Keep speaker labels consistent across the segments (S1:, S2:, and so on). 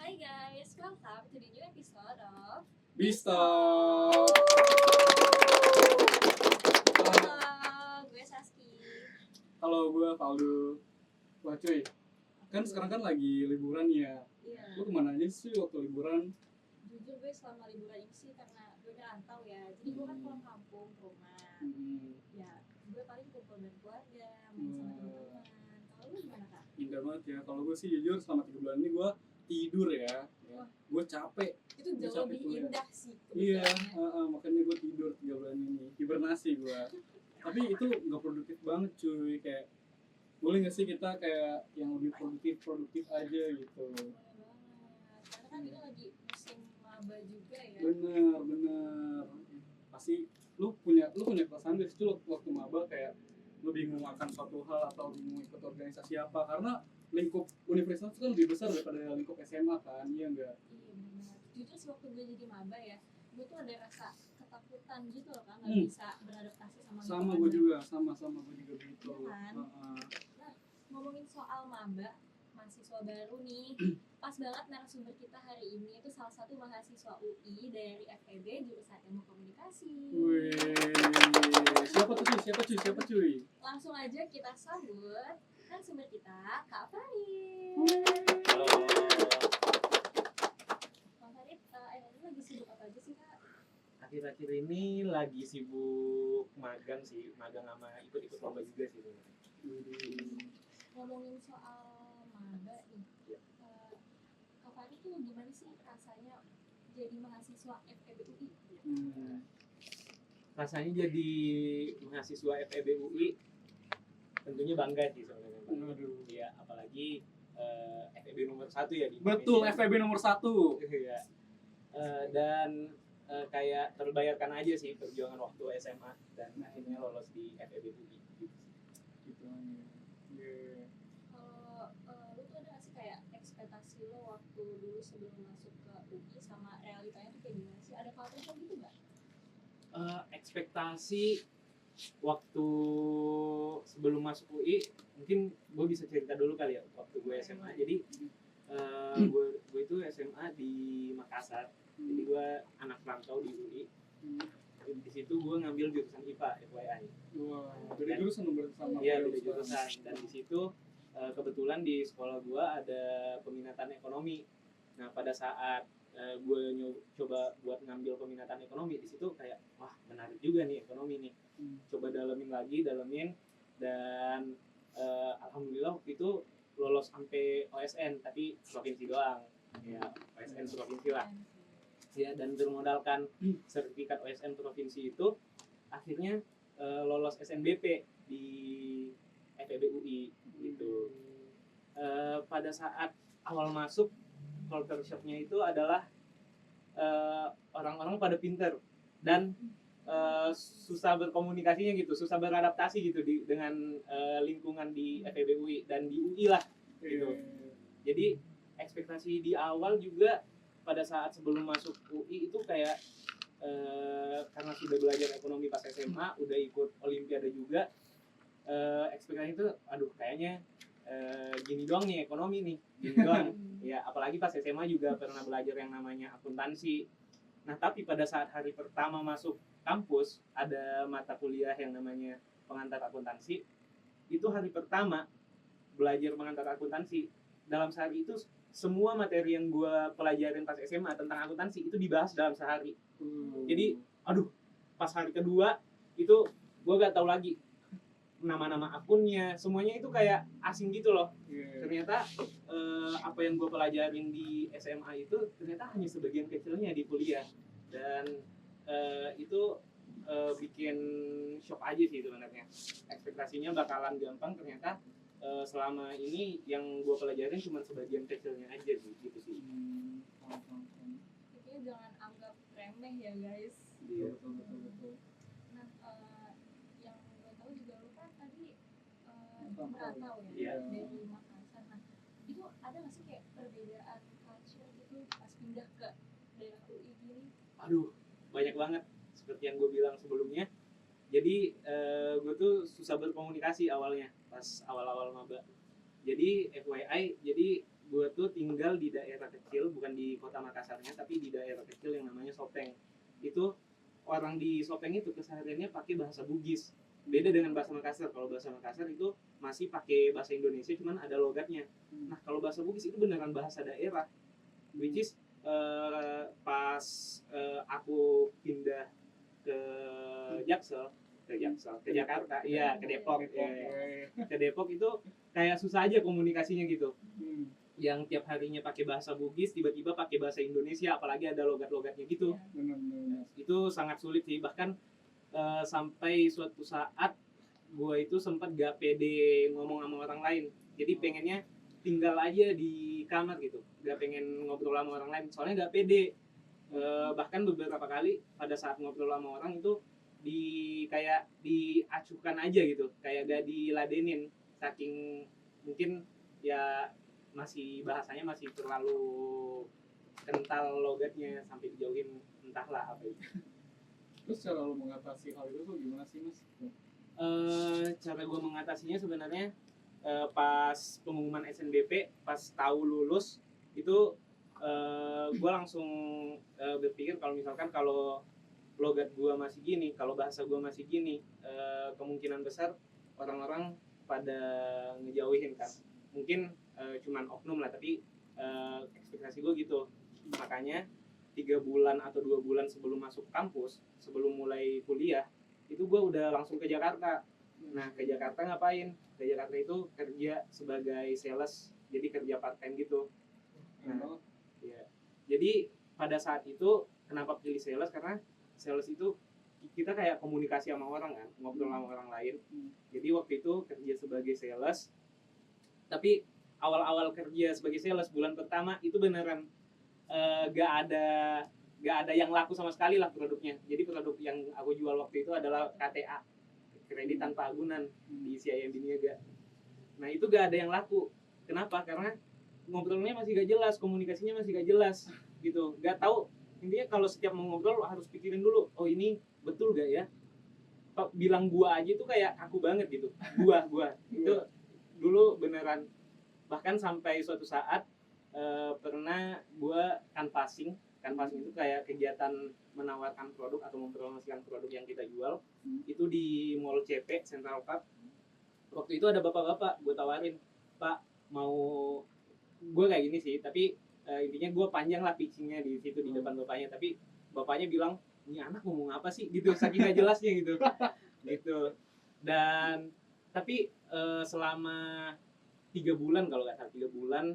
S1: Hi guys, welcome to the new episode of
S2: Bistalk.
S1: Halo, gue Saski.
S2: Halo, gue Valdo. Wah cuy, kan sekarang kan lagi liburan ya.
S1: Iya.
S2: Lu kemana aja sih waktu liburan?
S1: Jujur gue selama liburan ini sih karena gue ngerantau ya. Jadi gue kan pulang kampung ke rumah. Ya, gue paling kumpul dengan keluarga, main sama teman-teman. Kalau lu gimana kak?
S2: Indah banget ya. Kalau gue sih jujur selama 3 bulan ini gue tidur ya.
S1: Wah.
S2: Gue capek.
S1: Itu
S2: Gue
S1: jauh
S2: capek
S1: lebih
S2: kuliah.
S1: indah sih.
S2: Iya,
S1: kebetulannya.
S2: makanya gue tidur 3 bulan ini. Hibernasi gue. Tapi itu nggak produktif banget cuy. Kayak boleh nggak sih kita kayak yang lebih produktif aja gitu.
S1: Boleh banget. Karena kan ini lagi musim maba juga ya.
S2: Bener. Pasti lu punya perasaan gak sih tuh waktu maba kayak lu bingung akan suatu hal atau bingung ikut organisasi apa, karena lingkup universitas itu kan lebih besar daripada lingkup SMA kan, iya enggak?
S1: Iya benar. Jujur sih waktu gue jadi maba ya, gue tuh ada rasa ketakutan gitu loh kan, nggak bisa beradaptasi sama
S2: Sama
S1: lingkungan
S2: gue
S1: baru.
S2: juga, sama gue juga gitu.
S1: Iya kan? Nah, ngomongin soal maba, mahasiswa baru nih, pas banget narasumber kita hari ini itu salah satu mahasiswa UI dari FEB jurusan Ilmu Komunikasi.
S2: Wih, siapa cuy?
S1: Langsung aja kita sambut narasumber kita, Kak Farid.
S3: Halo.
S1: Kak Farid, ini lagi sibuk apa aja sih Kak?
S3: Akhir-akhir ini lagi sibuk magang sih, magang sama ikut-ikut lomba juga sih sebenarnya.
S1: Ngomongin soal maba nih,
S3: Ya.
S1: Kak Farid tuh gimana sih rasanya jadi mahasiswa FEB UI?
S3: Rasanya jadi mahasiswa FEB UI tentunya bangga sih sebenarnya.
S2: Aduh.
S3: Ya, apalagi FEB nomor 1 ya di
S2: Betul,
S3: Indonesia.
S2: FEB nomor 1.
S3: Iya. Dan kayak terbayarkan aja sih perjuangan waktu SMA dan akhirnya lolos di FEB UI gitu.
S2: Gitu. Yeah.
S1: Kalau lu tuh ada nggak sih kayak ekspektasi lo waktu dulu sebelum masuk ke UI sama realitanya tuh kayak gimana sih? Ada culture gitu nggak?
S3: Ekspektasi waktu sebelum masuk UI mungkin gue bisa cerita dulu kali ya waktu gue SMA. Jadi gue itu SMA di Makassar, jadi gue anak rantau di UI. Di situ gue ngambil jurusan IPA FYI.
S2: Wah, beda jurusan bersama.
S3: Iya, beda jurusan. Dan di situ kebetulan di sekolah gue ada peminatan ekonomi. Nah pada saat gue coba buat ngambil peminatan ekonomi, di situ kayak wah menarik juga nih ekonomi nih. Coba dalemin dan alhamdulillah waktu itu lolos sampai OSN, tapi provinsi doang. Ya, OSN provinsi lah. Ya, dan bermodalkan sertifikat OSN provinsi itu akhirnya lolos SNBP di FEB UI gitu. Pada saat awal masuk, culture shock-nya itu adalah orang-orang pada pinter dan susah berkomunikasinya gitu, susah beradaptasi gitu dengan lingkungan di FEB UI dan di UI lah gitu. Jadi ekspektasi di awal juga pada saat sebelum masuk UI itu kayak karena sudah belajar ekonomi pas SMA, udah ikut olimpiade juga, ekspektasi itu aduh kayaknya gini doang nih ekonomi nih, gini doang. Ya apalagi pas SMA juga pernah belajar yang namanya akuntansi. Nah tapi pada saat hari pertama masuk kampus ada mata kuliah yang namanya pengantar akuntansi. Itu hari pertama belajar pengantar akuntansi. Dalam sehari itu semua materi yang gue pelajarin pas SMA tentang akuntansi itu dibahas dalam sehari. Jadi aduh pas hari kedua itu gue gak tahu lagi nama-nama akunnya, semuanya itu kayak asing gitu loh. Ternyata apa yang gue pelajarin di SMA itu ternyata hanya sebagian kecilnya di kuliah, dan itu bikin shock aja sih sebenarnya. Ekspektasinya bakalan gampang, ternyata selama ini yang gue pelajarin cuma sebagian kecilnya aja sih gitu sih.
S1: Intinya jangan anggap remeh ya guys.
S3: Iya.
S2: Betul.
S1: Nah, yang gue tahu juga lu kan tadi merantau ya
S3: Iya.
S1: dari Makassar. Nah, itu ada nggak sih kayak perbedaan culture gitu pas pindah ke daerah UI gini?
S3: Aduh banyak banget seperti yang gue bilang sebelumnya. Jadi gue tuh susah berkomunikasi awalnya pas awal-awal maba. Jadi FYI, jadi gue tuh tinggal di daerah kecil, bukan di kota Makassarnya, tapi di daerah kecil yang namanya Sopeng. Itu orang di Sopeng itu kesehariannya pakai bahasa Bugis. Beda dengan bahasa Makassar. Kalau bahasa Makassar itu masih pakai bahasa Indonesia, cuman ada logatnya. Nah, kalau bahasa Bugis itu beneran bahasa daerah. Which is pas aku pindah ke Jaksel, ke Jakarta, iya ke Depok, ke Depok itu kayak susah aja komunikasinya gitu. Yang tiap harinya pakai bahasa Bugis tiba-tiba pakai bahasa Indonesia, apalagi ada logat-logatnya gitu. Itu sangat sulit sih, bahkan sampai suatu saat gue itu sempat gak pede ngomong sama orang lain, jadi pengennya tinggal aja di kamar gitu, gak pengen ngobrol sama orang lain soalnya gak pede. Bahkan beberapa kali pada saat ngobrol sama orang itu kayak diacuhkan aja gitu, kayak gak diladenin, saking mungkin ya bahasanya masih terlalu kental logatnya sampai dijauhin entahlah apa itu.
S2: Terus cara lo mengatasi hal itu tuh gimana sih Mas?
S3: Cara gue mengatasinya sebenarnya pas pengumuman SNBP, pas tahu lulus itu gue langsung berpikir kalau misalkan kalau logat gue masih gini, kalau bahasa gue masih gini, kemungkinan besar orang-orang pada ngejauhin kan. Mungkin cuman oknum lah, tapi ekspektasi gue gitu. Makanya 3 bulan atau 2 bulan sebelum masuk kampus, sebelum mulai kuliah, itu gue udah langsung ke Jakarta. Nah, ke Jakarta ngapain? Ke Jakarta itu kerja sebagai sales, jadi kerja part time gitu. Nah, ya. Jadi pada saat itu kenapa pilih sales? Karena sales itu kita kayak komunikasi sama orang kan, ngobrol sama orang lain. Jadi waktu itu kerja sebagai sales, tapi awal-awal kerja sebagai sales bulan pertama itu beneran gak ada yang laku sama sekali lah produknya. Jadi produk yang aku jual waktu itu adalah KTA, kredit tanpa agunan, di CIMB Niaga. Nah itu gak ada yang laku. Kenapa? Karena ngobrolnya masih gak jelas, komunikasinya masih gak jelas gitu. Gak tahu, intinya kalau setiap mau ngobrol harus pikirin dulu, oh ini betul gak ya? Bilang gua aja tuh kayak aku banget gitu. Gua itu dulu beneran. Bahkan sampai suatu saat pernah gua canvassing itu kayak kegiatan menawarkan produk atau mempromosikan produk yang kita jual. Itu di Mall CP Central Park. Waktu itu ada bapak-bapak, gue tawarin, Pak mau, gue kayak gini sih, tapi intinya gue panjang lah pitchingnya di situ di depan bapaknya, tapi bapaknya bilang, ini anak ngomong apa sih gitu, saking gak jelasnya gitu. Dan tapi selama 3 bulan kalau nggak salah 3 bulan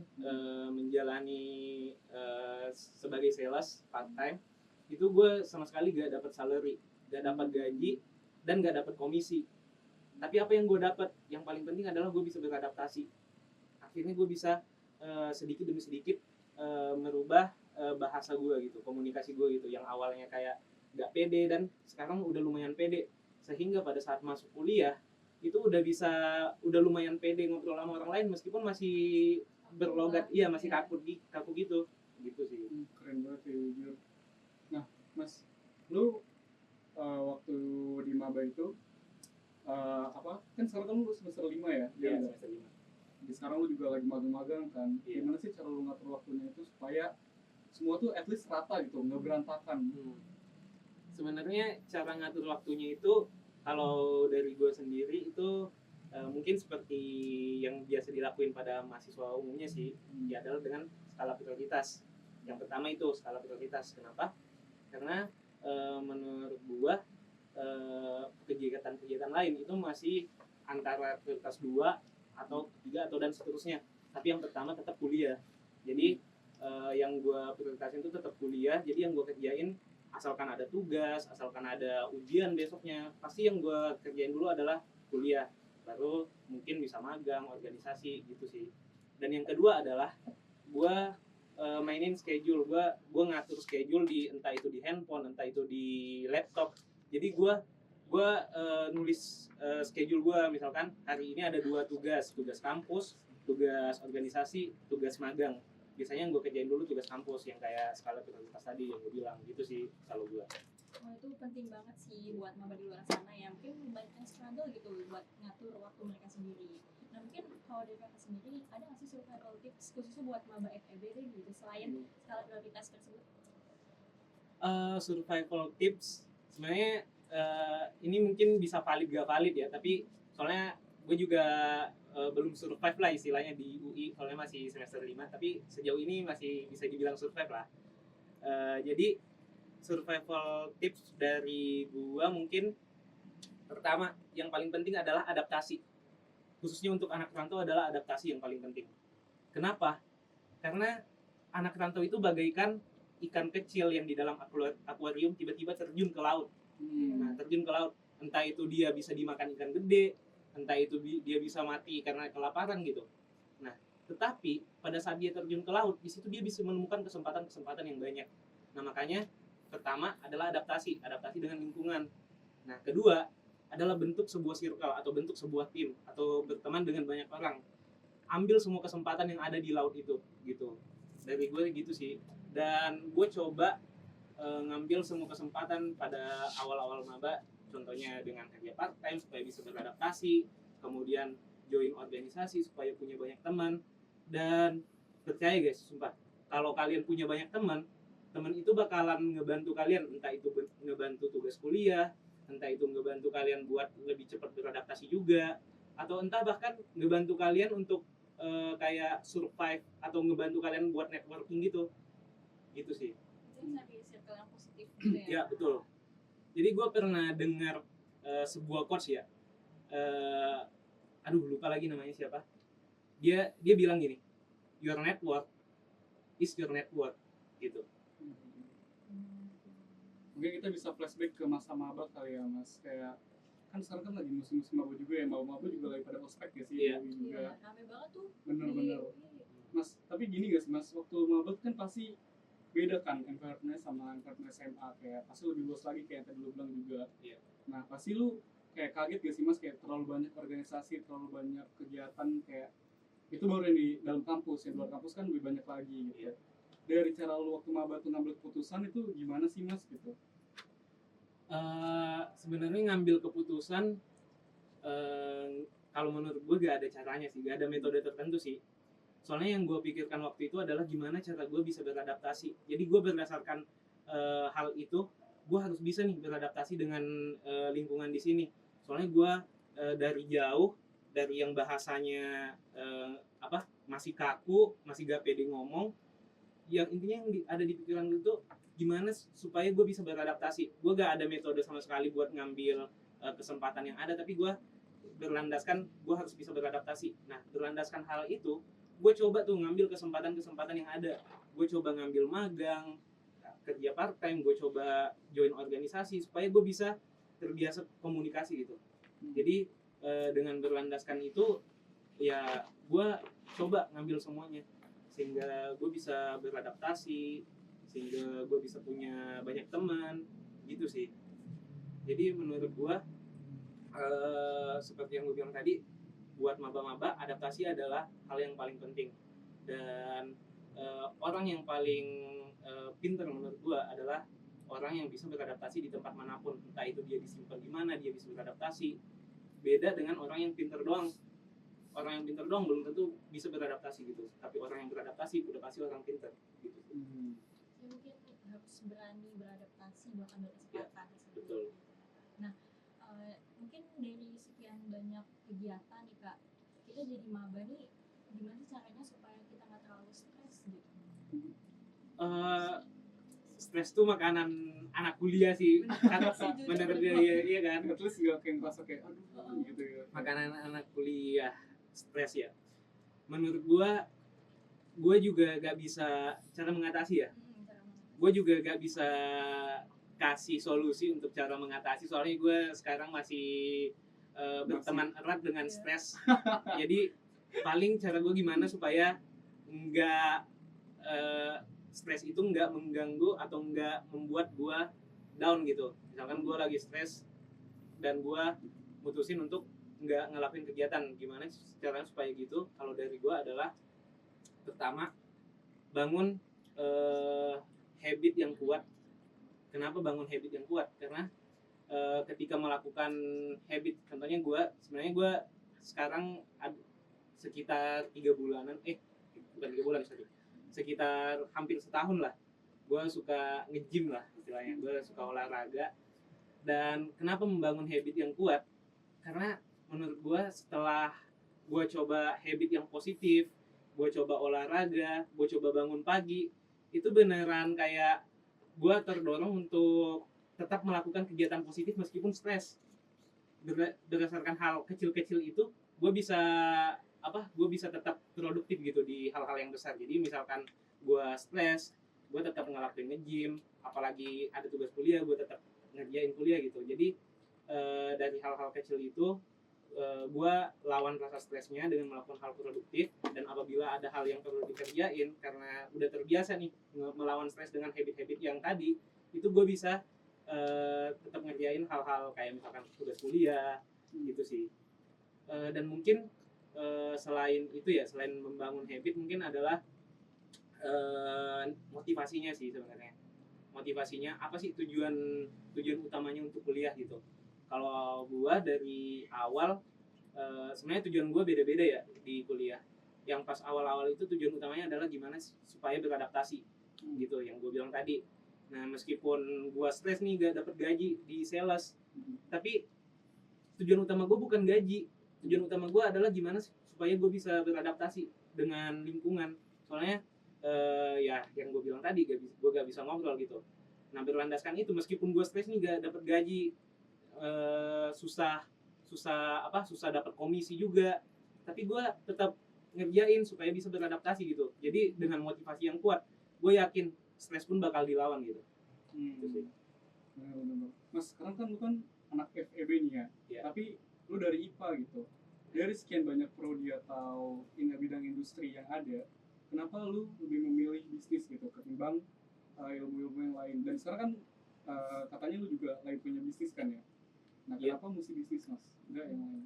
S3: menjalani sebagai sales part time, itu gue sama sekali gak dapat salary, gak dapat gaji, dan gak dapat komisi. Tapi apa yang gue dapat, yang paling penting adalah gue bisa beradaptasi. Akhirnya gue bisa sedikit demi sedikit merubah bahasa gue gitu, komunikasi gue gitu, yang awalnya kayak gak pede dan sekarang udah lumayan pede, sehingga pada saat masuk kuliah itu udah lumayan pede ngobrol sama orang lain meskipun masih berlogat, iya masih kaku gitu sih.
S2: Keren banget ya, jujur. Nah Mas, lu waktu di maba itu kan sekarang kan lu semester 5 ya?
S3: Iya, semester 5.
S2: Jadi sekarang lu juga lagi magang-magang kan?
S3: Iya.
S2: Gimana sih cara lu ngatur waktunya itu supaya semua tuh at least rata gitu, nggak berantakan?
S3: Sebenarnya cara ngatur waktunya itu kalau dari gue sendiri itu mungkin seperti yang biasa dilakuin pada mahasiswa umumnya sih, ya adalah dengan skala prioritas. Yang pertama itu skala prioritas. Kenapa? Karena menurut gue kegiatan-kegiatan lain itu masih antara prioritas 2 atau 3 atau dan seterusnya. Tapi yang pertama tetap kuliah. Jadi yang gue prioritasin itu tetap kuliah. Jadi yang gue kerjain, asalkan ada tugas, asalkan ada ujian besoknya, pasti yang gue kerjain dulu adalah kuliah. Baru mungkin bisa magang, organisasi gitu sih. Dan yang kedua adalah gue mainin schedule. Gue ngatur schedule entah itu di handphone, entah itu di laptop. Jadi gue nulis schedule gue, misalkan hari ini ada 2 tugas kampus, tugas organisasi, tugas magang. Biasanya yang gue kerjain dulu tugas kampus yang kayak skala prioritas tadi yang gue bilang gitu sih kalau gue.
S1: Oh, itu penting banget sih buat maba di luar sana ya, mungkin banyak yang struggle gitu buat ngatur waktu mereka sendiri. Nah mungkin kalau dari kakak sendiri ada nggak sih survival tips khususnya buat maba FEB deh gitu selain skala prioritas tersebut?
S3: Survival tips sebenarnya ini mungkin bisa valid gak valid ya, tapi soalnya gue juga belum survive lah istilahnya di UI, soalnya masih semester 5, tapi sejauh ini masih bisa dibilang survive lah. Jadi survival tips dari gue mungkin pertama yang paling penting adalah adaptasi, khususnya untuk anak rantau adalah adaptasi yang paling penting. Kenapa? Karena anak rantau itu bagaikan ikan kecil yang di dalam akuarium tiba-tiba terjun ke laut. Nah, terjun ke laut, entah itu dia bisa dimakan ikan gede, entah itu dia bisa mati karena kelaparan gitu. Nah, tetapi pada saat dia terjun ke laut, di situ dia bisa menemukan kesempatan-kesempatan yang banyak. Nah, makanya pertama adalah adaptasi dengan lingkungan. Nah, kedua adalah bentuk sebuah circle atau bentuk sebuah tim atau berteman dengan banyak orang. Ambil semua kesempatan yang ada di laut itu gitu. Dari gue gitu sih. Dan gue coba ngambil semua kesempatan pada awal-awal maba, contohnya dengan kerja part time supaya bisa beradaptasi, kemudian join organisasi supaya punya banyak teman. Dan percaya guys, sumpah, kalau kalian punya banyak teman itu bakalan ngebantu kalian, entah itu ngebantu tugas kuliah, entah itu ngebantu kalian buat lebih cepat beradaptasi juga, atau entah bahkan ngebantu kalian untuk kayak survive atau ngebantu kalian buat networking gitu sih.
S1: Mungkin cari circle yang positif gitu ya.
S3: Ya betul. Jadi gue pernah dengar sebuah quotes ya. Aduh lupa lagi namanya siapa. Dia bilang gini, your network is your net worth gitu.
S2: Mungkin kita bisa flashback ke masa maba kali ya mas, kayak kan sekarang kan lagi musim-musim maba juga ya, maba juga lagi pada ospek ya sih.
S3: Iya.
S2: Juga
S1: Iya, rame banget tuh.
S2: bener-bener mas. Tapi gini guys mas, waktu maba kan pasti beda kan environment sama environment SMA, kayak pasti lebih luas lagi kayak yang tadi lu bilang juga.
S3: Iya.
S2: Nah pasti lu kayak kaget gak sih mas, kayak terlalu banyak organisasi, terlalu banyak kegiatan, kayak itu baru yang di dalam kampus, yang di luar kampus kan lebih banyak lagi gitu.
S3: Iya.
S2: Dari cara lu waktu maba tuh ngambil keputusan itu gimana sih mas gitu?
S3: Sebenarnya ngambil keputusan kalau menurut gue gak ada caranya sih, gak ada metode tertentu sih. Soalnya yang gue pikirkan waktu itu adalah gimana cara gue bisa beradaptasi. Jadi gue berdasarkan hal itu, gue harus bisa nih beradaptasi dengan lingkungan di sini. Soalnya gue dari jauh, dari yang bahasanya masih kaku, masih gak pede ngomong, yang intinya yang ada di pikiran gue tuh gimana supaya gue bisa beradaptasi. Gue gak ada metode sama sekali buat ngambil kesempatan yang ada, tapi gue berlandaskan gue harus bisa beradaptasi. Nah, berlandaskan hal itu, gue coba tuh ngambil kesempatan-kesempatan yang ada. Gue coba ngambil magang, kerja part time, gue coba join organisasi supaya gue bisa terbiasa komunikasi gitu. Jadi dengan berlandaskan itu ya gue coba ngambil semuanya sehingga gue bisa beradaptasi, sehingga gue bisa punya banyak teman gitu sih. Jadi menurut gue seperti yang gue bilang tadi, buat maba-maba adaptasi adalah hal yang paling penting. Dan orang yang paling pintar menurut gue adalah orang yang bisa beradaptasi di tempat manapun, entah itu dia disimpan di mana, dia bisa beradaptasi. Beda dengan orang yang pintar doang. Orang yang pintar doang belum tentu bisa beradaptasi gitu, tapi orang yang beradaptasi udah pasti orang pintar gitu.
S1: Ya, mungkin harus berani beradaptasi bahkan berkesempatan.
S3: Ya, betul.
S1: Nah, mungkin dari sekian banyak kegiatan nih kak, kita jadi maba nih gimana sih caranya supaya kita nggak terlalu stres gitu?
S3: Stres tuh makanan anak kuliah sih. Bener dia iya kan.
S2: Terus juga kayak ngerasa kayak aduh gitu ya.
S3: Makanan anak kuliah stres ya. Menurut gua juga gak bisa cara mengatasi ya. Gue juga gak bisa kasih solusi untuk cara mengatasi, soalnya gue sekarang masih berteman erat dengan stres. Jadi paling cara gue gimana supaya nggak stres itu nggak mengganggu atau nggak membuat gue down gitu. Misalkan gue lagi stres dan gue mutusin untuk nggak ngelakuin kegiatan, gimana caranya supaya gitu? Kalau dari gue adalah pertama bangun habit yang kuat. Kenapa bangun habit yang kuat? Karena ketika melakukan habit, contohnya gue sekarang sekitar 3 bulanan, bukan 3 bulan, sorry, sekitar hampir setahun lah, gue suka nge-gym lah istilahnya, gue suka olahraga. Dan kenapa membangun habit yang kuat? Karena menurut gue setelah gue coba habit yang positif, gue coba olahraga, gue coba bangun pagi, itu beneran kayak gue terdorong untuk tetap melakukan kegiatan positif meskipun stres. Berdasarkan hal kecil-kecil itu, gue bisa tetap produktif gitu di hal-hal yang besar. Jadi misalkan gue stres, gue tetap ngelakuin nge-gym, apalagi ada tugas kuliah, gue tetap ngerjain kuliah gitu. Jadi dari hal-hal kecil itu gue lawan rasa stresnya dengan melakukan hal produktif. Dan apabila ada hal yang perlu dikerjain, karena udah terbiasa nih melawan stres dengan habit-habit yang tadi, itu gue bisa tetap ngerjain hal-hal kayak misalkan tugas kuliah gitu sih. Dan mungkin selain itu ya, selain membangun habit, mungkin adalah motivasinya sih sebenarnya. Motivasinya apa sih, tujuan utamanya untuk kuliah gitu. Kalau gua dari awal sebenarnya tujuan gua beda-beda ya di kuliah. Yang pas awal-awal itu tujuan utamanya adalah gimana supaya beradaptasi gitu, yang gua bilang tadi. Nah, meskipun gua stres nih gak dapet gaji di sales, tapi tujuan utama gua bukan gaji. Tujuan utama gua adalah gimana supaya gua bisa beradaptasi dengan lingkungan. Soalnya ya yang gue bilang tadi, gue gak bisa ngobrol gitu. Nah, berlandaskan itu, meskipun gue stres nih gak dapet gaji, susah dapat komisi juga, tapi gue tetap ngerjain supaya bisa beradaptasi gitu. Jadi dengan motivasi yang kuat, gue yakin stres pun bakal dilawan gitu. Gitu sih.
S2: Benar. Mas, sekarang kan lu kan anak FEB nih ya,
S3: Yeah.
S2: tapi lu dari IPA gitu. Dari sekian banyak prodi atau bidang industri yang ada, kenapa lu lebih memilih bisnis gitu ketimbang ilmu-ilmu yang lain? Dan sekarang kan katanya lu juga lagi punya bisnis kan ya? Nah,
S3: Iya.
S2: kenapa mesti bisnis, Mas? Enggak yang lain?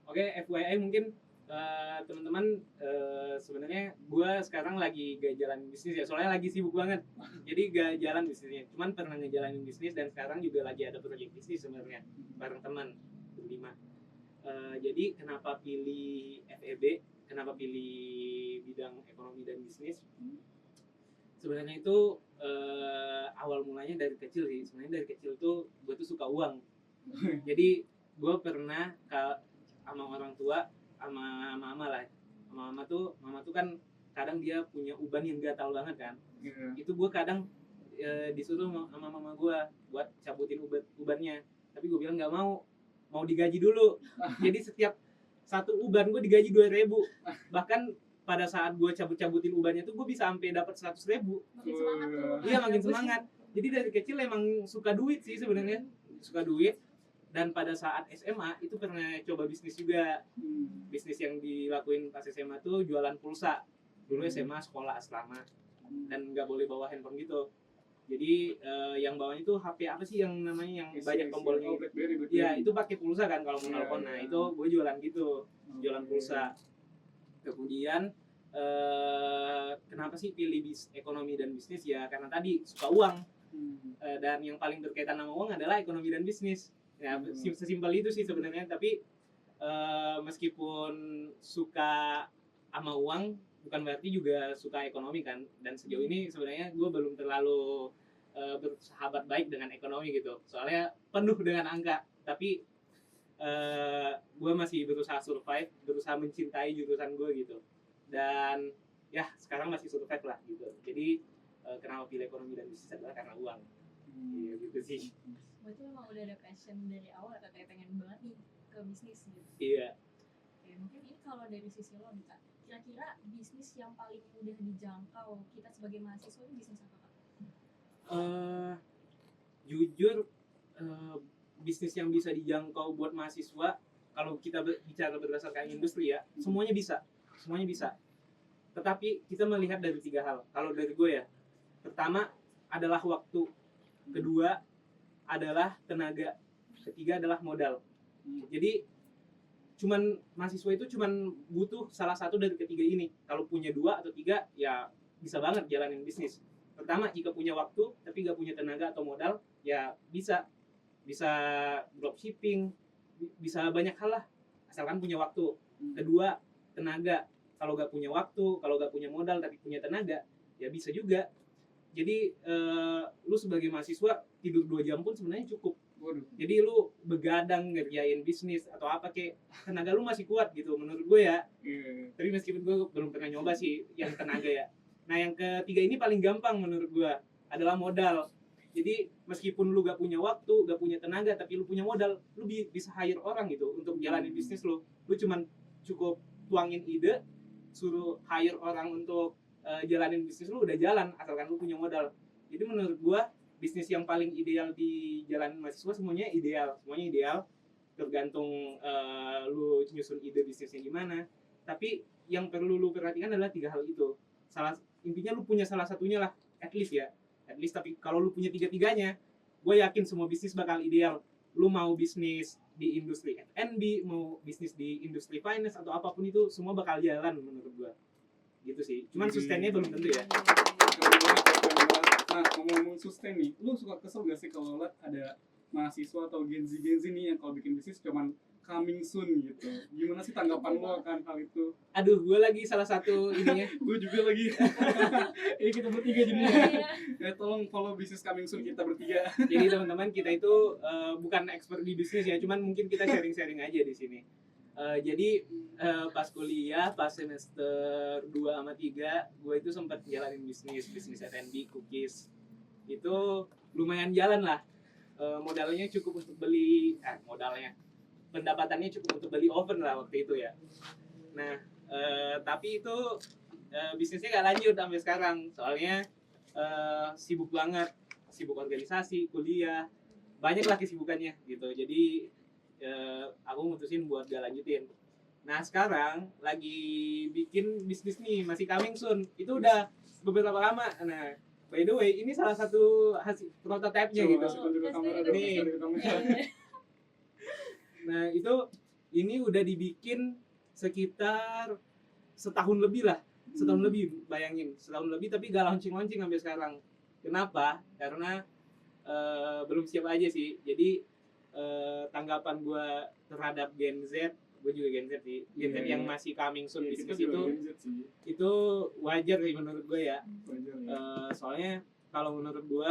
S3: Oke, FYI mungkin teman-teman, sebenarnya gue sekarang lagi gak jalan bisnis ya, soalnya lagi sibuk banget, jadi gak jalan bisnisnya. Cuman pernah ngejalanin bisnis, dan sekarang juga lagi ada proyek bisnis sebenarnya bareng teman berlima. Jadi kenapa pilih FEB, kenapa pilih bidang ekonomi dan bisnis? Sebenarnya itu awal mulanya dari kecil sih. Sebenarnya dari kecil tuh gue tuh suka uang. Jadi gue pernah sama orang tua, sama mama lah. Mama tuh kan kadang dia punya uban yang gatal banget kan.
S2: Yeah.
S3: Itu gue kadang disuruh sama mama gue buat cabutin ubannya. Tapi gue bilang nggak mau digaji dulu. Jadi setiap satu uban gue digaji 2.000. Bahkan pada saat gue cabut-cabutin ubannya tuh gue bisa sampai dapat 100.000.
S1: Makin semangat tuh.
S3: Iya, makin semangat. Jadi dari kecil emang suka duit sih sebenarnya, suka duit. Dan pada saat SMA itu pernah coba bisnis juga. Bisnis yang dilakuin pas SMA tuh jualan pulsa. Dulu SMA sekolah asrama dan nggak boleh bawa handphone gitu. Jadi yang bawanya itu HP apa sih yang namanya, yang banyak tombolnya?
S2: BlackBerry.
S3: Iya, itu pakai pulsa kan kalau mau nelpon. Nah,
S2: Iya.
S3: itu gue jualan gitu, jualan pulsa. Kemudian kenapa sih pilih ekonomi dan bisnis? Ya karena tadi suka uang. Dan yang paling berkaitan sama uang adalah ekonomi dan bisnis. Ya, sesimpel itu sih sebenarnya. Tapi meskipun suka sama uang, bukan berarti juga suka ekonomi kan. Dan sejauh ini sebenarnya gue belum terlalu bersahabat baik dengan ekonomi gitu. Soalnya penuh dengan angka. Tapi gue masih berusaha survive, berusaha mencintai jurusan gue gitu. Dan ya sekarang masih survive lah gitu. Jadi kenapa pilih ekonomi dan bisnis adalah karena uang. Iya gitu sih.
S1: Berarti memang udah ada passion dari awal atau kayak pengen banget nih ke bisnis gitu.
S3: Iya.
S1: Oke, mungkin ini kalau dari sisi lo nih Kak, kira-kira bisnis yang paling mudah dijangkau kita sebagai mahasiswa ini bisnis apa Kak?
S3: Jujur bisnis yang bisa dijangkau buat mahasiswa, kalau kita bicara berdasarkan industri ya, semuanya bisa. Tetapi kita melihat dari 3 hal. Kalau dari gue ya, pertama adalah waktu, kedua adalah tenaga, ketiga adalah modal. Jadi mahasiswa itu cuman butuh salah satu dari ketiga ini. Kalau punya 2 atau 3 ya bisa banget jalanin bisnis. Pertama, jika punya waktu tapi gak punya tenaga atau modal, ya bisa dropshipping, bisa banyak hal lah, asalkan punya waktu. Kedua, tenaga. Kalau gak punya waktu, kalau gak punya modal tapi punya tenaga, ya bisa juga. Jadi lu sebagai mahasiswa tidur 2 jam pun sebenarnya cukup.
S2: Waduh.
S3: Jadi lu begadang ngerjain bisnis atau apa kayak tenaga lu masih kuat gitu menurut gue ya. Tapi meskipun gue belum pernah nyoba sih yang tenaga ya. Nah yang ketiga ini paling gampang menurut gue adalah modal. Jadi meskipun lu gak punya waktu, gak punya tenaga, tapi lu punya modal, lu bisa hire orang gitu untuk jalanin bisnis lu. Lu cuman cukup tuangin ide, suruh hire orang untuk jalanin bisnis lu udah jalan asalkan lu punya modal. Jadi menurut gua bisnis yang paling ideal di jalan mahasiswa semuanya ideal, tergantung lu nyusun ide bisnisnya gimana. Tapi yang perlu lu perhatikan adalah 3 hal itu. Intinya lu punya salah satunya lah, at least. Tapi kalau lu punya 3-tiganya, gue yakin semua bisnis bakal ideal. Lu mau bisnis di industri F&B, mau bisnis di industri finance atau apapun itu, semua bakal jalan menurut gue. Gitu sih. Cuman sustainnya belum tentu ya.
S2: Nah, ngomong-ngomong sustain nih, lu suka kesel gak sih kalau liat ada mahasiswa atau Gen Z nih yang kalau bikin bisnis cuman coming soon gitu? Gimana sih tanggapan lu akan hal itu?
S3: Aduh, gue lagi salah satu ininya.
S2: Gue juga lagi. Ini kita bertiga jadinya. Ya tolong follow bisnis coming soon kita bertiga.
S3: Jadi teman-teman kita itu bukan expert di bisnis ya, cuman mungkin kita sharing-sharing aja di sini. Jadi pas kuliah, pas semester 2 sama 3, gue itu sempat jalanin bisnis F&B, cookies. Itu lumayan jalan lah. Modalnya cukup untuk beli, pendapatannya cukup untuk beli oven lah waktu itu ya. Nah, tapi itu bisnisnya gak lanjut sampai sekarang. Soalnya sibuk banget, sibuk organisasi, kuliah, banyak lah kesibukannya gitu. Jadi aku mutusin buat gak lanjutin. Nah sekarang lagi bikin bisnis nih, masih coming soon. Itu udah beberapa lama. Nah by the way ini salah satu hasil prototipe-nya gitu. Nih. Nah itu ini udah dibikin sekitar setahun lebih lah. Setahun lebih, bayangin, setahun lebih tapi gak launching sampai sekarang. Kenapa? Karena belum siap aja sih. Jadi tanggapan gue terhadap Gen Z, gue juga Gen Z sih, Gen Z yang masih coming soon bisnis itu wajar sih menurut gue ya. Soalnya kalau menurut gue,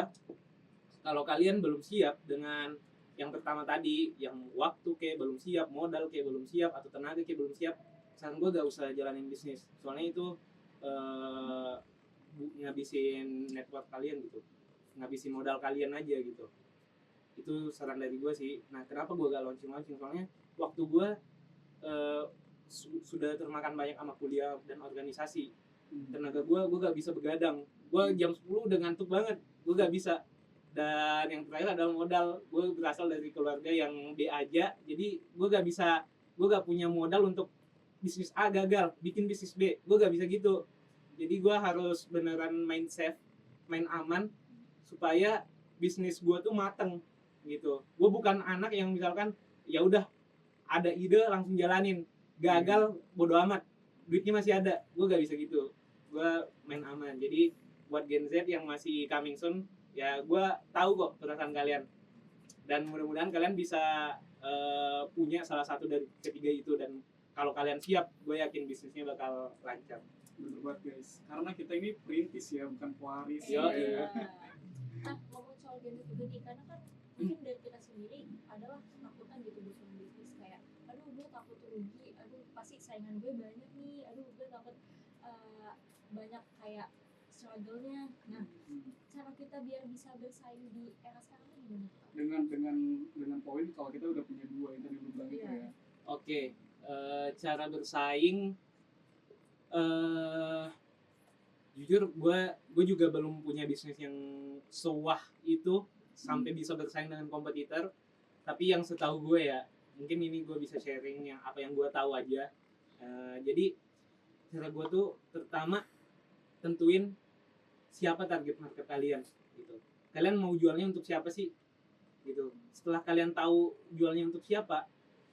S3: kalau kalian belum siap dengan yang pertama tadi, yang waktu kayak belum siap, modal kayak belum siap, atau tenaga kayak belum siap, saran gue gak usah jalanin bisnis. Soalnya itu ngabisin network kalian gitu, ngabisin modal kalian aja gitu. Itu saran dari gue sih. Nah kenapa gue gak launching? Soalnya waktu gue sudah termakan banyak sama kuliah dan organisasi. Tenaga gue gak bisa begadang. Gue jam 10 udah ngantuk banget, gue gak bisa. Dan yang terakhir adalah modal. Gue berasal dari keluarga yang B aja, jadi gue gak bisa, gue gak punya modal untuk bisnis A gagal, bikin bisnis B, gue gak bisa gitu. Jadi gue harus beneran main safe, main aman, supaya bisnis gue tuh mateng gitu. Gue bukan anak yang misalkan ya udah ada ide langsung jalanin, gagal bodo amat, duitnya masih ada. Gue gak bisa gitu, gue main aman. Jadi buat Gen Z yang masih coming soon, ya gue tahu kok perasaan kalian, dan mudah-mudahan kalian bisa punya salah satu dari ketiga itu. Dan kalau kalian siap, gue yakin bisnisnya bakal lancar.
S2: Bener banget guys, karena kita ini perintis ya, bukan pewaris.
S1: Nah, ngomong soal Gen Z juga nih, karena kan mungkin dari kita sendiri adalah ketakutan gitu bikin bisnis, kayak aduh gue takut rugi, aduh pasti saingan gue banyak nih, aduh gue takut banyak kayak struggle-nya. Nah, cara kita biar bisa bersaing di era sekarang ini gimana?
S2: Dengan poin kalau kita udah punya 2 yang tadi lu bilang itu ya.
S3: Oke, cara bersaing, jujur gue juga belum punya bisnis yang sewah itu sampai bisa bersaing dengan kompetitor. Tapi yang setahu gue ya, mungkin ini gue bisa sharing yang apa yang gue tahu aja. Jadi cara gue tuh pertama tentuin siapa target market kalian gitu. Kalian mau jualnya untuk siapa sih gitu. Setelah kalian tahu jualnya untuk siapa,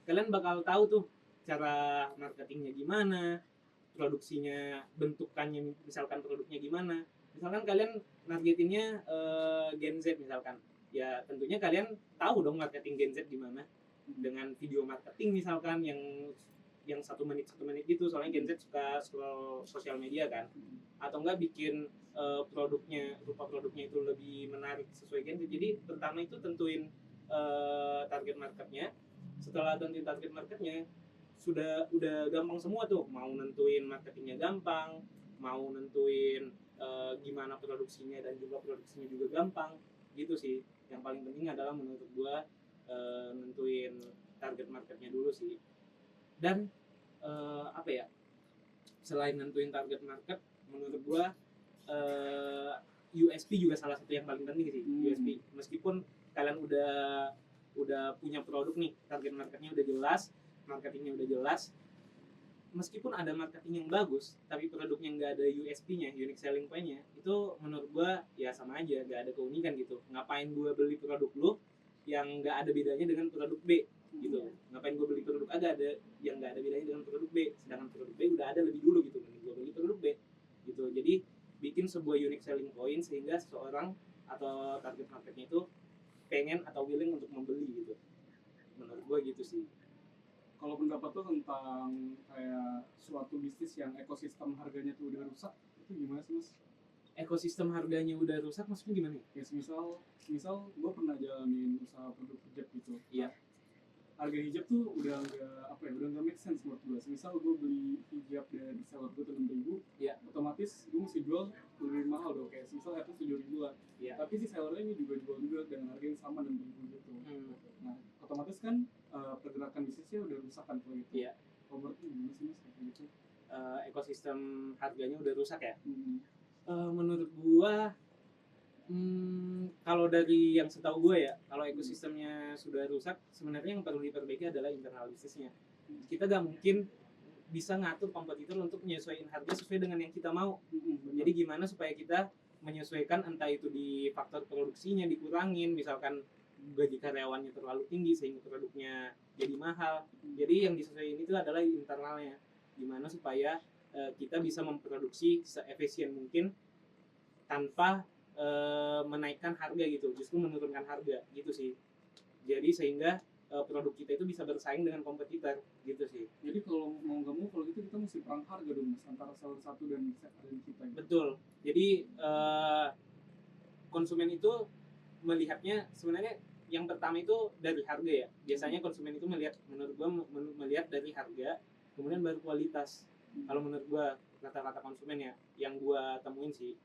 S3: kalian bakal tahu tuh cara marketingnya gimana, produksinya, bentukannya, misalkan produknya gimana. Misalkan kalian targetinnya Gen Z misalkan, ya tentunya kalian tahu dong marketing Gen Z gimana, dengan video marketing misalkan yang yang 1 menit gitu, soalnya Gen Z suka scroll sosial media kan, atau enggak bikin rupa produknya itu lebih menarik sesuai Gen Z. Jadi pertama itu tentuin target marketnya. Setelah tentuin target marketnya, udah gampang semua tuh, mau nentuin marketingnya gampang, mau nentuin gimana produksinya dan jumlah produksinya juga gampang gitu sih. Yang paling penting adalah menurut gua nentuin target marketnya dulu sih. Dan apa ya, selain nentuin target market, menurut gua USP juga salah satu yang paling penting sih. USP, meskipun kalian udah punya produk nih, target marketnya udah jelas, marketingnya udah jelas, meskipun ada marketing yang bagus tapi produknya nggak ada USP-nya, unique selling point-nya, itu menurut gua ya sama aja, nggak ada keunikan gitu. Ngapain gua beli produk lu yang nggak ada bedanya dengan produk B gitu? Ngapain gua beli produk A yang nggak ada bedanya dengan produk B, sedangkan produk B udah ada lebih dulu gitu, mending gua beli produk B gitu. Jadi bikin sebuah unique selling point sehingga seseorang atau target marketnya itu pengen atau willing untuk membeli gitu. Menurut gua gitu sih.
S2: Kalau pendapat tuh tentang kayak suatu bisnis yang ekosistem harganya tuh udah rusak, itu gimana sih Mas?
S3: Ekosistem harganya udah rusak maksudnya gimana ya?
S2: Ya misal gue pernah jalanin usaha produk hijab gitu.
S3: Iya.
S2: Harga hijab tuh udah nggak make sense menurut gue. Misal gue beli hijab dari seller gue tuh 6.000,
S3: Iya.
S2: otomatis gue mesti jual lebih mahal dong, kayak misal harga 7.000 lah.
S3: Iya.
S2: Tapi si sellernya ini juga jual juga dengan harga yang sama 6.000 gitu. Nah, otomatis kan pergerakan bisnisnya udah rusak kan kalau gitu.
S3: Iya.
S2: Kalau menurut lu gimana sih Mas kayak gitu?
S3: Ekosistem harganya udah rusak ya?
S2: Hmm.
S3: Menurut gua, kalau dari yang setahu gua ya, kalau ekosistemnya sudah rusak, sebenarnya yang perlu diperbaiki adalah internal bisnisnya. Kita gak mungkin bisa ngatur kompetitor untuk menyesuaikan harga sesuai dengan yang kita mau. Jadi gimana supaya kita menyesuaikan, entah itu di faktor produksinya dikurangin, misalkan gaji karyawannya terlalu tinggi sehingga produknya jadi mahal. Jadi yang disesuaikan itu adalah internalnya, gimana supaya kita bisa memproduksi seefisien mungkin tanpa menaikkan harga gitu, justru menurunkan harga gitu sih. Jadi sehingga produk kita itu bisa bersaing dengan kompetitor gitu sih.
S2: Jadi kalau mau nggak mau, kalau gitu kita mesti perang harga dong Mas, antara seller satu dan kita gitu.
S3: Betul. Jadi konsumen itu melihatnya sebenarnya yang pertama itu dari harga ya. Biasanya konsumen itu menurut gua melihat dari harga, kemudian baru kualitas. Kalau menurut gua rata-rata konsumen ya yang gua temuin sih.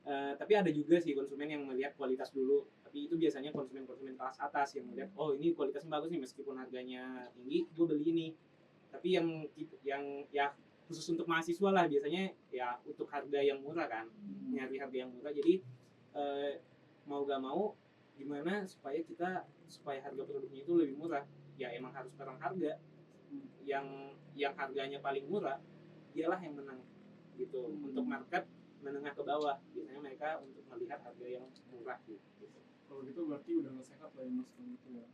S3: Tapi ada juga sih konsumen yang melihat kualitas dulu. Tapi itu biasanya konsumen kelas atas yang melihat, oh ini kualitasnya bagus nih meskipun harganya tinggi, gua beli ini. Tapi yang ya khusus untuk mahasiswa lah biasanya ya untuk harga yang murah kan, nyari harga yang murah. Jadi mau gak mau gimana supaya harga produknya itu lebih murah, ya emang harus perang harga. Yang harganya paling murah dialah yang menang gitu. Untuk market menengah ke bawah biasanya mereka untuk melihat harga yang murah gitu.
S2: Kalau gitu berarti udah nggak sehat lah ya Mas kalau gitu ya.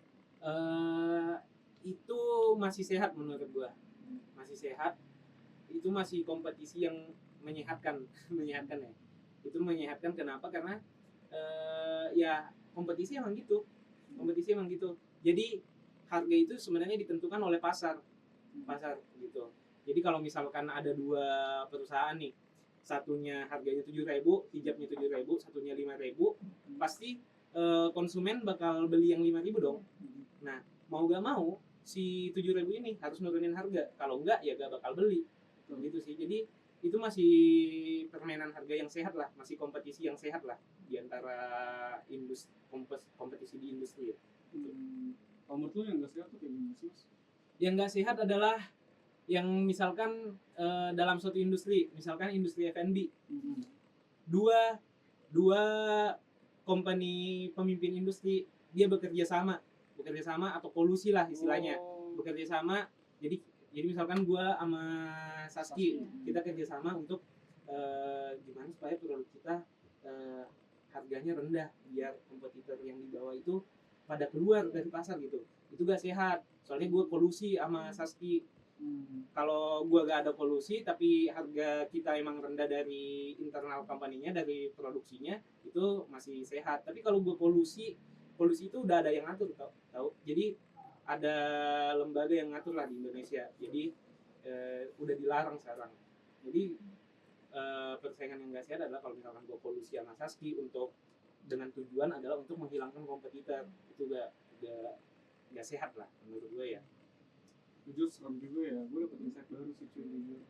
S3: Itu masih sehat menurut gua, masih sehat. Itu masih kompetisi yang menyehatkan menyehatkan ya. Itu menyehatkan kenapa? Karena ya kompetisi emang gitu. Jadi harga itu sebenarnya ditentukan oleh pasar gitu. Jadi kalau misalkan ada 2 perusahaan nih, satunya harganya 7.000, hijabnya 7.000, satunya 5.000, pasti konsumen bakal beli yang 5.000 dong. Nah, mau gak mau si 7.000 ini harus nurunin harga. Kalau enggak ya gak bakal beli. Gitu sih. Jadi itu masih permainan harga yang sehat lah, masih kompetisi yang sehat lah di antara kompetisi di industri ya.
S2: Kalau menurut lu yang nggak sehat tuh kayak gimana sih Mas?
S3: Yang nggak sehat adalah yang misalkan dalam suatu industri, misalkan industri F&B, dua company pemimpin industri dia bekerja sama atau kolusi lah istilahnya, bekerja sama. Jadi misalkan gua sama Saski kita kerja sama untuk gimana supaya produk kita harganya rendah biar kompetitor yang di bawah itu pada keluar dari pasar gitu. Itu gak sehat. Soalnya gua kolusi sama Saski. Kalau gua gak ada kolusi tapi harga kita emang rendah dari internal company-nya, dari produksinya, itu masih sehat. Tapi kalau gua kolusi itu udah ada yang ngatur tau. Jadi ada lembaga yang ngatur lah di Indonesia. Jadi udah dilarang sekarang. Jadi persaingan yang nggak sehat adalah kalau misalkan gue kolusi sama Saski untuk dengan tujuan adalah untuk menghilangkan kompetitor, itu nggak sehat lah menurut gue ya.
S2: Jujur serem juga ya, gue dapet insight baru sih cuy jujur.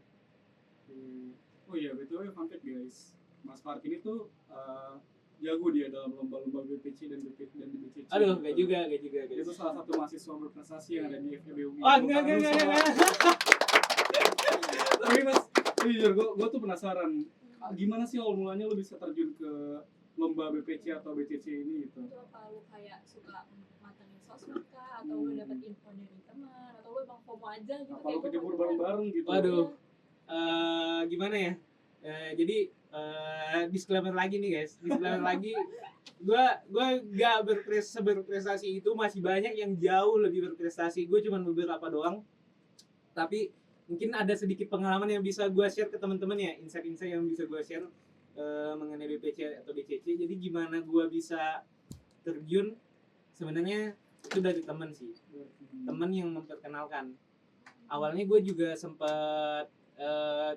S2: Oh iya, BTW fun fact guys, Mas Park ini tuh jago dia dalam lomba-lomba BPC dan BCC.
S3: Aduh, gak juga.
S2: Itu salah satu mahasiswa berprestasi yang ada di FEB UI.
S3: Oh, enggak.
S2: Tapi Mas, jujur gue tuh penasaran, gimana sih awal mulanya lu bisa terjun ke lomba BPC atau BCC ini gitu?
S1: Itu apa lu kayak suka matengin sosmed kah, atau lu dapet info dari teman, atau lu emang FOMO aja gitu?
S2: Apa lu kejebur bareng-bareng gitu?
S3: Waduh. Gimana ya? Jadi disclaimer lagi nih guys, gue gak berprestasi itu, masih banyak yang jauh lebih berprestasi. Gue cuma beberapa doang, tapi mungkin ada sedikit pengalaman yang bisa gue share ke teman-teman ya, insight-insight yang bisa gue share mengenai BPC atau BCC. Jadi gimana gue bisa terjun, sebenarnya itu dari teman sih, teman yang memperkenalkan. Awalnya gue juga sempat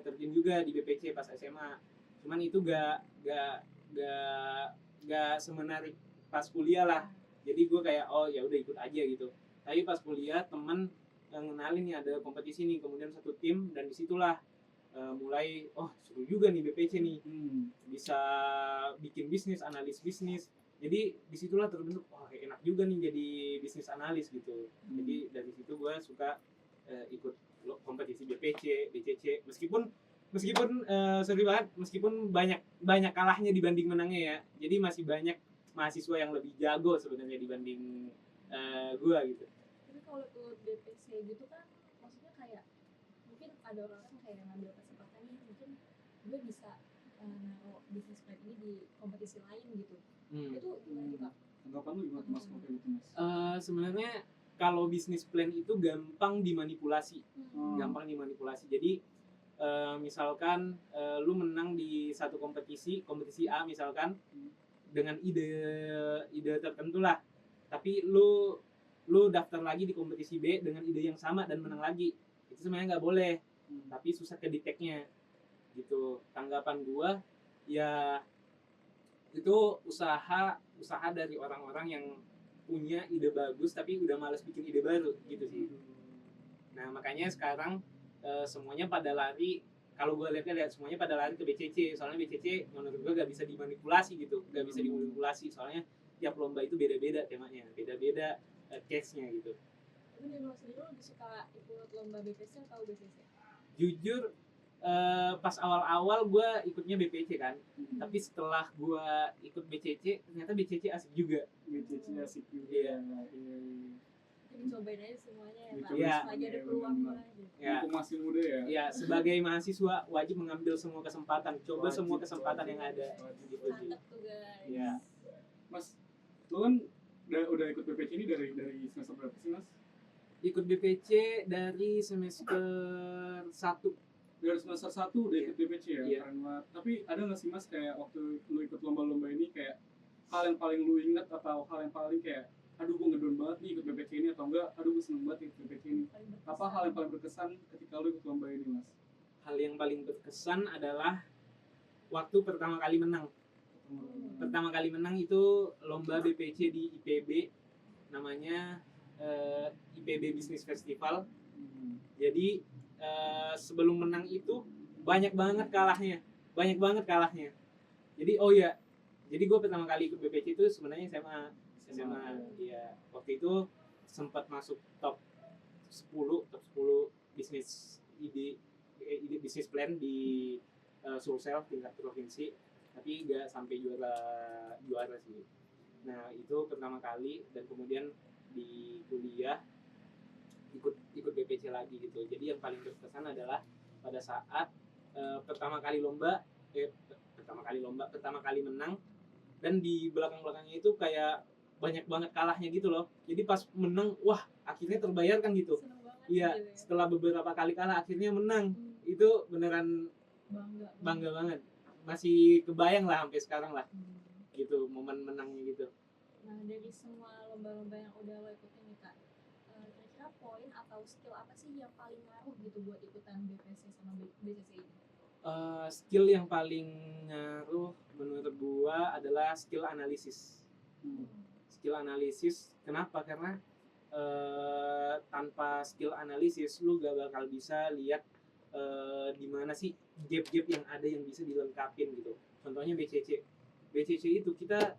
S3: terjun juga di BPC pas SMA, cuman itu gak semenarik pas kuliah lah. Jadi gue kayak oh ya udah ikut aja gitu. Tapi pas kuliah teman ngenalin nih ada kompetisi nih, kemudian satu tim, dan disitulah mulai oh seru juga nih BPC nih, bisa bikin bisnis, analis bisnis. Jadi disitulah terbentuk oh enak juga nih jadi bisnis analis gitu. Jadi dari situ gue suka ikut kompetisi BPC, BCC, meskipun sorry banget, meskipun banyak kalahnya dibanding menangnya ya. Jadi masih banyak mahasiswa yang lebih jago sebenarnya dibanding gue gitu.
S1: Tapi kalau ikut BPC gitu kan, maksudnya kayak mungkin ada orang yang kayak ngambil kesempatan nih, mungkin gue bisa naruh bisnis plan ini di kompetisi lain gitu. Itu gimana sih Kak?
S2: Tanggapan lu gimana Mas kalau kayak gitu Mas?
S3: Sebenarnya kalau bisnis plan itu gampang dimanipulasi. Jadi misalkan lu menang di satu kompetisi A misalkan, dengan ide tertentu lah, tapi lu daftar lagi di kompetisi B dengan ide yang sama dan menang lagi, itu sebenarnya nggak boleh, tapi susah kedeteknya gitu. Tanggapan gua ya itu usaha dari orang-orang yang punya ide bagus tapi udah malas bikin ide baru gitu sih. Nah makanya sekarang semuanya pada lari, kalau gue lihat semuanya pada lari ke BCC, soalnya BCC menurut gue gak bisa dimanipulasi gitu, soalnya tiap lomba itu beda-beda temanya, beda-beda case-nya gitu.
S1: Tapi dari lo sendiri lo lebih suka ikut lomba BPC atau BCC?
S3: Jujur pas awal-awal gue ikutnya BPC kan, tapi setelah gue ikut BCC ternyata BCC asik juga.
S2: BCC asik juga.
S3: Iya.
S1: Dicobain aja semuanya ya Kak,
S3: Iya.
S1: lagi ada peluang lah gitu.
S3: Ya.
S2: Mumpung masih muda ya.
S3: Ya, sebagai mahasiswa wajib mengambil semua kesempatan, coba
S2: Wajib,
S3: semua kesempatan
S2: wajib.
S3: yang ada. Gitu sih.
S1: Mantap tuh guys.
S3: Iya.
S2: Mas, lu kan udah ikut BPC ini dari semester berapa sih Mas?
S3: Ikut BPC dari semester 1.
S2: Dari semester 1 udah ikut BPC ya?
S3: Iya.
S2: Keren banget. Tapi ada nggak sih Mas kayak waktu lu ikut lomba-lomba ini kayak hal yang paling lu ingat atau hal yang paling kayak aduh gue ngedon banget nih ikut BPC ini, atau enggak aduh gue seneng banget ikut BPC ini?
S1: Paling berkesan.
S2: Apa hal yang paling berkesan ketika lu ikut lomba ini Mas?
S3: Hal yang paling berkesan adalah waktu pertama kali menang. Pertama kali menang itu lomba BPC di IPB, namanya IPB Business Festival. Jadi sebelum menang itu banyak banget kalahnya. Jadi oh ya, jadi gue pertama kali ikut BPC itu sebenarnya SMA. Ya, waktu itu sempat masuk top 10 bisnis ide bisnis plan di Sulsel tingkat provinsi, tapi nggak sampai juara sih. Nah itu pertama kali, dan kemudian di kuliah ikut BPC lagi gitu. Jadi yang paling berkesan adalah pada saat pertama kali menang, dan di belakangnya itu kayak banyak banget kalahnya gitu loh. Jadi pas menang, wah akhirnya terbayarkan gitu.
S1: Seneng banget
S3: Iya,
S1: gitu ya.
S3: setelah beberapa kali kalah akhirnya menang. Itu beneran
S1: Bangga
S3: banget. Masih kebayang lah sampai sekarang lah. Gitu, momen menangnya gitu.
S1: Nah dari semua lomba-lomba yang udah lo ikutin nih Kak, kira-kira kira-kira poin atau skill apa sih yang paling ngaruh gitu buat ikutan BPC sama BCC ini?
S3: Skill yang paling ngaruh menurut gua adalah skill analisis. Skill analisis, kenapa? Karena tanpa skill analisis lu gak bakal bisa lihat di mana sih gap-gap yang ada yang bisa dilengkapin gitu. Contohnya BCC. BCC itu kita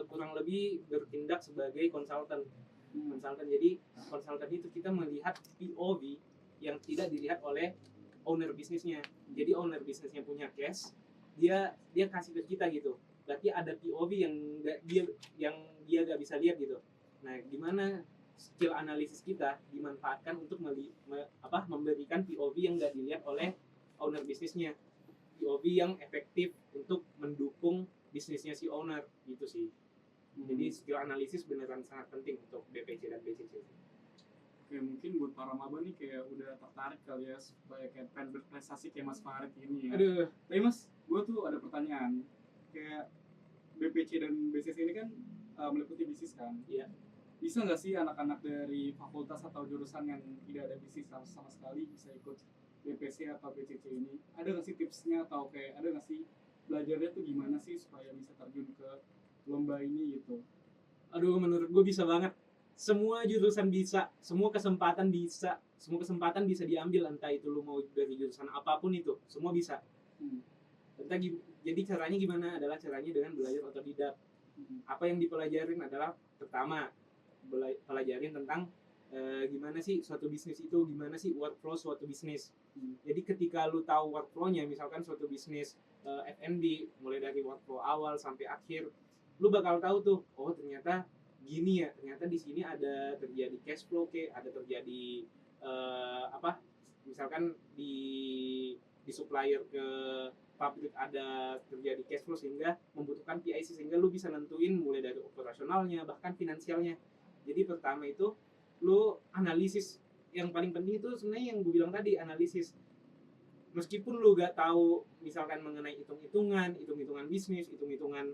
S3: kurang lebih bertindak sebagai konsultan. Jadi konsultan itu kita melihat POV yang tidak dilihat oleh owner bisnisnya. Jadi owner bisnisnya punya cash, dia kasih ke kita gitu. Berarti ada POV yang dia gak bisa lihat gitu. Nah, gimana skill analisis kita dimanfaatkan untuk memberikan POV yang gak dilihat oleh owner bisnisnya, POV yang efektif untuk mendukung bisnisnya si owner gitu sih. Jadi skill analisis beneran sangat penting untuk BPC dan BCC.
S2: Oke, mungkin buat para maba nih kayak udah tertarik kali ya supaya kayak pengen berprestasi kayak Mas Farid ini ya.
S3: Aduh,
S2: Tapi Mas, gue tuh ada pertanyaan. Kayak BPC dan BCC ini kan meliputi bisnis kan?
S3: Iya.
S2: Bisa nggak sih anak-anak dari fakultas atau jurusan yang tidak ada bisnis sama sekali bisa ikut BPC atau BCC ini? Ada nggak sih tipsnya atau kayak ada nggak sih belajarnya tuh gimana sih supaya bisa terjun ke lomba ini gitu?
S3: Aduh, menurut gue bisa banget. Semua jurusan bisa, semua kesempatan bisa diambil, entah itu lu mau dari jurusan apapun itu, semua bisa. Jadi caranya gimana? Adalah caranya dengan belajar otodidak. Apa yang dipelajarin adalah pertama pelajarin tentang gimana sih suatu bisnis itu, gimana sih workflow suatu bisnis. Jadi ketika lu tahu workflow-nya, misalkan suatu bisnis F&B mulai dari workflow awal sampai akhir, lu bakal tahu tuh, oh ternyata gini ya, ternyata di sini ada terjadi cash flow, ada terjadi misalkan di supplier ke pabrik ada terjadi cash flow sehingga membutuhkan PIC, sehingga lu bisa nentuin mulai dari operasionalnya bahkan finansialnya. Jadi pertama itu lu analisis, yang paling penting itu sebenarnya yang gue bilang tadi, analisis. Meskipun lu gak tahu misalkan mengenai hitung-hitungan bisnis, hitung-hitungan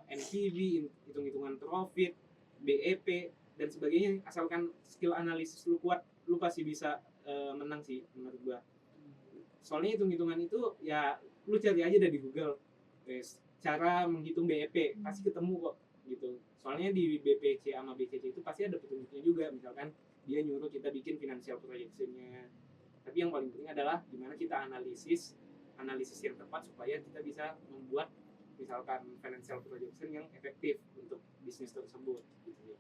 S3: NPV, hitung-hitungan profit, BEP dan sebagainya, asalkan skill analisis lu kuat, lu pasti bisa menang sih menurut gua. Soalnya hitung-hitungan itu ya lu cari aja dari Google, cara menghitung BEP pasti ketemu kok gitu. Soalnya di BPC sama BCC itu pasti ada petunjuknya juga, misalkan dia nyuruh kita bikin financial projection-nya. Tapi yang paling penting adalah gimana kita analisis yang tepat supaya kita bisa membuat misalkan financial projection yang efektif untuk bisnis tersebut gitu ya.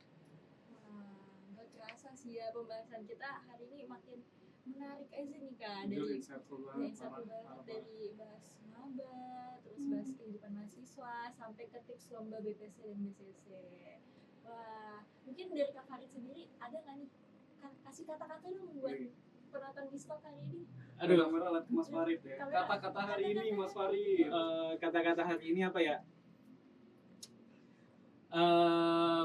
S1: Wah, gak kerasa sih ya pembahasan kita hari ini makin menarik aja nih Kak. Dari
S2: insightful
S1: banget
S2: banget.
S1: dari bahas maba, terus bahas kehidupan mahasiswa sampai ke tips lomba BPC dan BCC. Wah, mungkin dari Kak Farid sendiri ada nggak nih kasih kata-kata dong buat penonton Bistalk hari ini?
S2: Aduh, kamera lihat Mas Farid ya. Kata-kata hari ini Mas Farid.
S3: Kata-kata hari ini apa ya?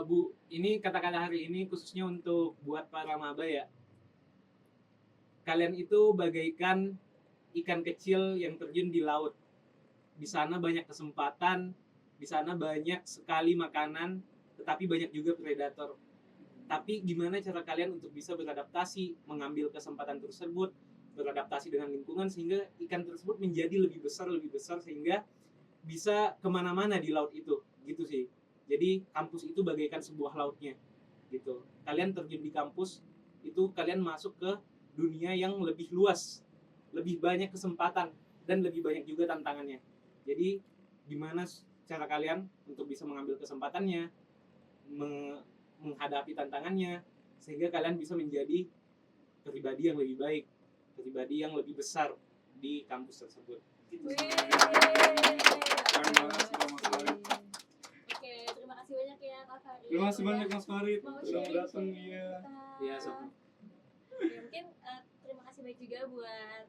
S3: Bu, ini kata-kata hari ini khususnya untuk buat para maba ya. Kalian itu bagaikan ikan kecil yang terjun di laut. Di sana banyak kesempatan, di sana banyak sekali makanan, tetapi banyak juga predator. Tapi gimana cara kalian untuk bisa beradaptasi, mengambil kesempatan tersebut, beradaptasi dengan lingkungan sehingga ikan tersebut menjadi lebih besar sehingga bisa kemana-mana di laut itu, gitu sih. Jadi kampus itu bagaikan sebuah lautnya, gitu. Kalian terjun di kampus itu kalian masuk ke dunia yang lebih luas, lebih banyak kesempatan dan lebih banyak juga tantangannya. Jadi gimana cara kalian untuk bisa mengambil kesempatannya, menghadapi tantangannya sehingga kalian bisa menjadi pribadi yang lebih baik, pribadi yang lebih besar di kampus tersebut. Gitu.
S1: Oke, terima kasih banyak ya Kak Farid.
S2: Terima kasih banyak Mas Farid
S1: Mau
S2: sudah datang
S1: sharing-sharing
S2: ya.
S1: kita.
S3: Iya, sama.
S1: Ya, mungkin terima kasih banyak juga buat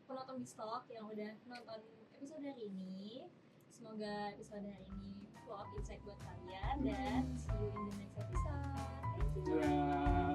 S1: penonton Bistalk yang udah nonton episode hari ini. Semoga episode hari ini full of insight buat kalian dan see you in the next episode. Thank you.
S2: Dadah.